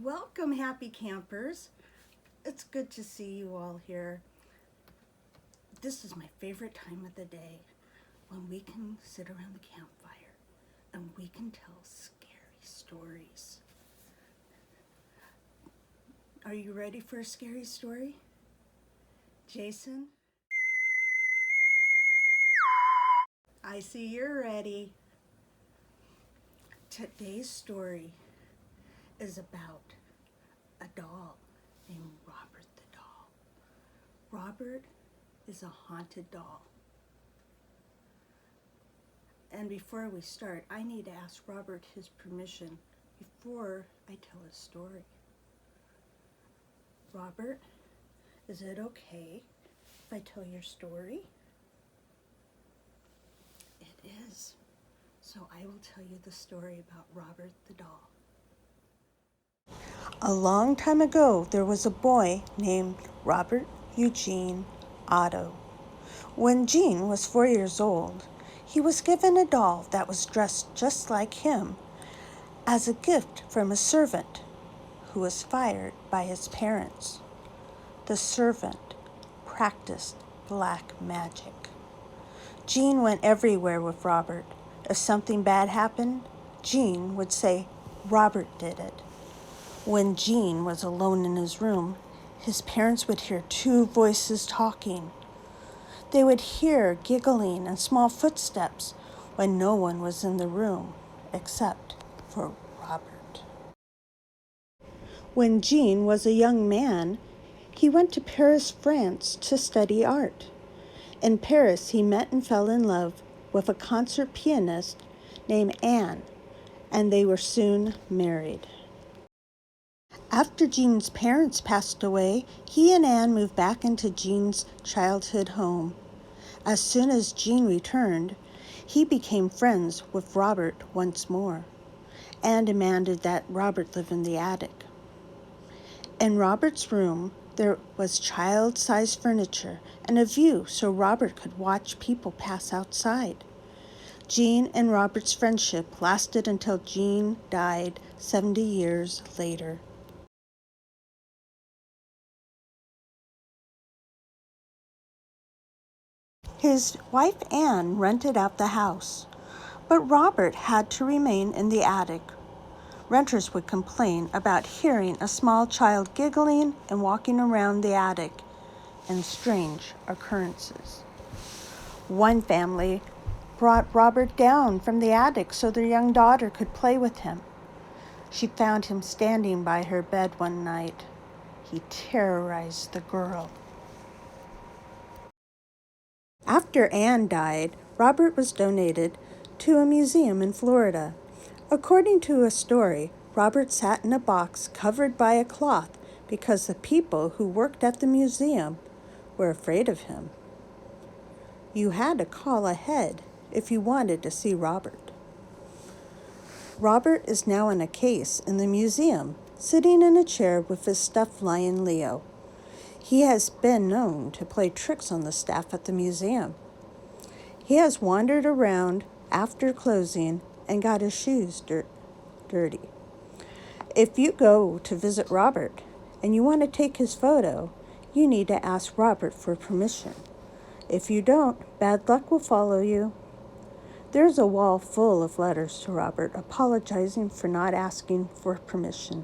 Welcome, happy campers. It's good to see you all here. This is my favorite time of the day when we can sit around the campfire and we can tell scary stories. Are you ready for a scary story? Jason? I see you're ready. Today's story is about a doll named Robert the doll. Robert is a haunted doll. And before we start, I need to ask Robert his permission before I tell his story. Robert, is it okay if I tell your story? It is. So I will tell you the story about Robert the doll. A long time ago, there was a boy named Robert Eugene Otto. When Gene was 4 years old, he was given a doll that was dressed just like him as a gift from a servant who was fired by his parents. The servant practiced black magic. Gene went everywhere with Robert. If something bad happened, Gene would say, "Robert did it." When Gene was alone in his room, his parents would hear two voices talking. They would hear giggling and small footsteps when no one was in the room except for Robert. When Gene was a young man, he went to Paris, France to study art. In Paris, he met and fell in love with a concert pianist named Anne, and they were soon married. After Gene's parents passed away, he and Anne moved back into Gene's childhood home. As soon as Gene returned, he became friends with Robert once more and demanded that Robert live in the attic. In Robert's room, there was child-sized furniture and a view so Robert could watch people pass outside. Gene and Robert's friendship lasted until Gene died 70 years later. His wife Anne rented out the house, but Robert had to remain in the attic. Renters would complain about hearing a small child giggling and walking around the attic, and strange occurrences. One family brought Robert down from the attic so their young daughter could play with him. She found him standing by her bed one night. He terrorized the girl. After Anne died, Robert was donated to a museum in Florida. According to a story, Robert sat in a box covered by a cloth because the people who worked at the museum were afraid of him. You had to call ahead if you wanted to see Robert. Robert is now in a case in the museum, sitting in a chair with his stuffed lion Leo. He has been known to play tricks on the staff at the museum. He has wandered around after closing and got his shoes dirty. If you go to visit Robert and you want to take his photo, you need to ask Robert for permission. If you don't, bad luck will follow you. There's a wall full of letters to Robert apologizing for not asking for permission.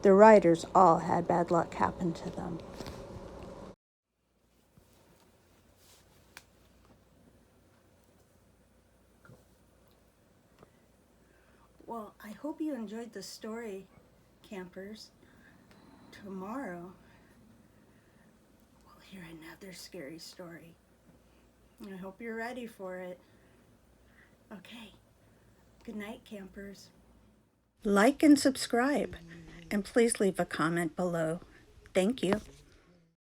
The writers all had bad luck happen to them. Well, I hope you enjoyed the story, campers. Tomorrow, we'll hear another scary story. I hope you're ready for it. Okay, good night, campers. Like and subscribe, and please leave a comment below. Thank you.